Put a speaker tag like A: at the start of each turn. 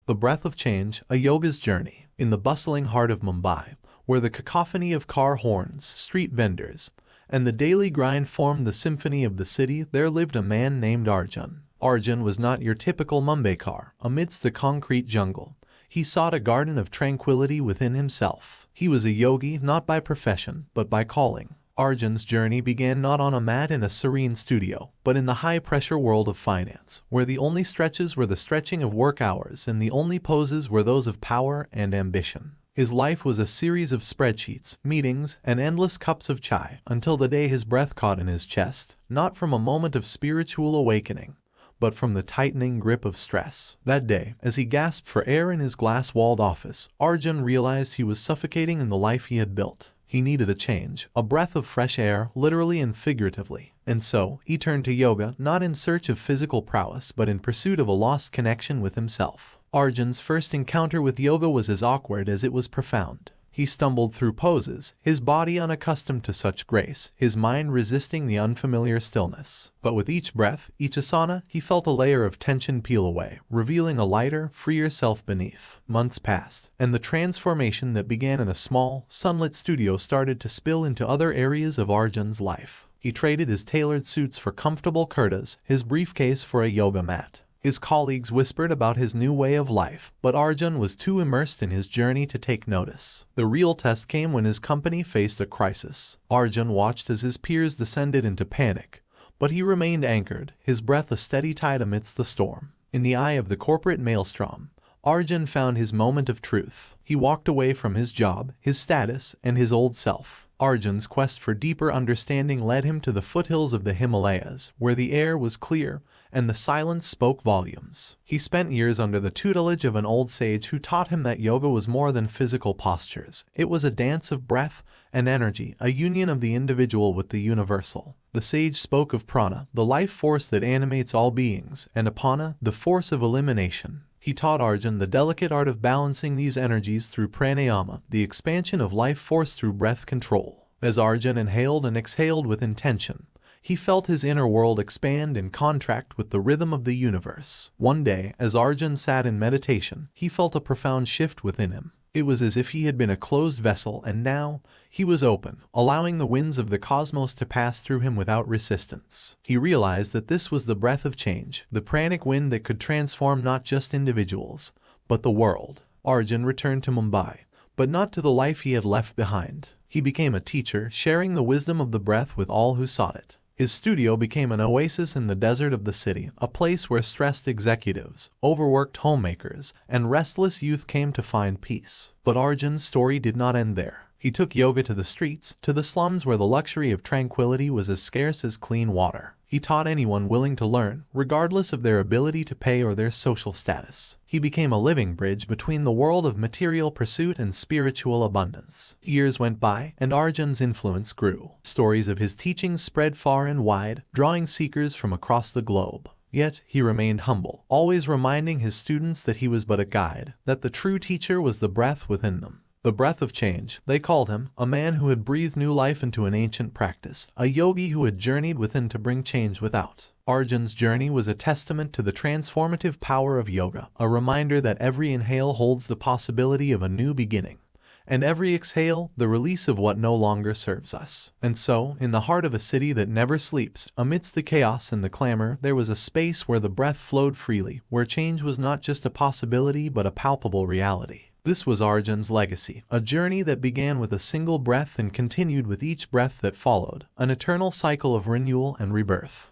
A: The Breath of Change, a yoga's journey. In the bustling heart of Mumbai, where the cacophony of car horns, street vendors, and the daily grind formed the symphony of the city, there lived a man named Arjun. Arjun was not your typical Mumbaikar. Amidst the concrete jungle, he sought a garden of tranquility within himself. He was a yogi not by profession, but by calling. Arjun's journey began not on a mat in a serene studio, but in the high-pressure world of finance, where the only stretches were the stretching of work hours and the only poses were those of power and ambition. His life was a series of spreadsheets, meetings, and endless cups of chai, until the day his breath caught in his chest, not from a moment of spiritual awakening, but from the tightening grip of stress. That day, as he gasped for air in his glass-walled office, Arjun realized he was suffocating in the life he had built. He needed a change, a breath of fresh air, literally and figuratively. And so, he turned to yoga, not in search of physical prowess but in pursuit of a lost connection with himself. Arjun's first encounter with yoga was as awkward as it was profound. He stumbled through poses, his body unaccustomed to such grace, his mind resisting the unfamiliar stillness. But with each breath, each asana, he felt a layer of tension peel away, revealing a lighter, freer self beneath. Months passed, and the transformation that began in a small, sunlit studio started to spill into other areas of Arjun's life. He traded his tailored suits for comfortable kurtas, his briefcase for a yoga mat. His colleagues whispered about his new way of life, but Arjun was too immersed in his journey to take notice. The real test came when his company faced a crisis. Arjun watched as his peers descended into panic, but he remained anchored, his breath a steady tide amidst the storm. In the eye of the corporate maelstrom, Arjun found his moment of truth. He walked away from his job, his status, and his old self. Arjun's quest for deeper understanding led him to the foothills of the Himalayas, where the air was clear and the silence spoke volumes. He spent years under the tutelage of an old sage who taught him that yoga was more than physical postures. It was a dance of breath and energy, a union of the individual with the universal. The sage spoke of prana, the life force that animates all beings, and apana, the force of elimination. He taught Arjun the delicate art of balancing these energies through pranayama, the expansion of life force through breath control. As Arjun inhaled and exhaled with intention, he felt his inner world expand and contract with the rhythm of the universe. One day, as Arjun sat in meditation, he felt a profound shift within him. It was as if he had been a closed vessel and now he was open, allowing the winds of the cosmos to pass through him without resistance. He realized that this was the breath of change, the pranic wind that could transform not just individuals, but the world. Arjun returned to Mumbai, but not to the life he had left behind. He became a teacher, sharing the wisdom of the breath with all who sought it. His studio became an oasis in the desert of the city, a place where stressed executives, overworked homemakers, and restless youth came to find peace. But Arjun's story did not end there. He took yoga to the streets, to the slums where the luxury of tranquility was as scarce as clean water. He taught anyone willing to learn, regardless of their ability to pay or their social status. He became a living bridge between the world of material pursuit and spiritual abundance. Years went by, and Arjun's influence grew. Stories of his teachings spread far and wide, drawing seekers from across the globe. Yet, he remained humble, always reminding his students that he was but a guide, that the true teacher was the breath within them. The breath of change, they called him, a man who had breathed new life into an ancient practice, a yogi who had journeyed within to bring change without. Arjun's journey was a testament to the transformative power of yoga, a reminder that every inhale holds the possibility of a new beginning, and every exhale, the release of what no longer serves us. And so, in the heart of a city that never sleeps, amidst the chaos and the clamor, there was a space where the breath flowed freely, where change was not just a possibility but a palpable reality. This was Arjun's legacy, a journey that began with a single breath and continued with each breath that followed, an eternal cycle of renewal and rebirth.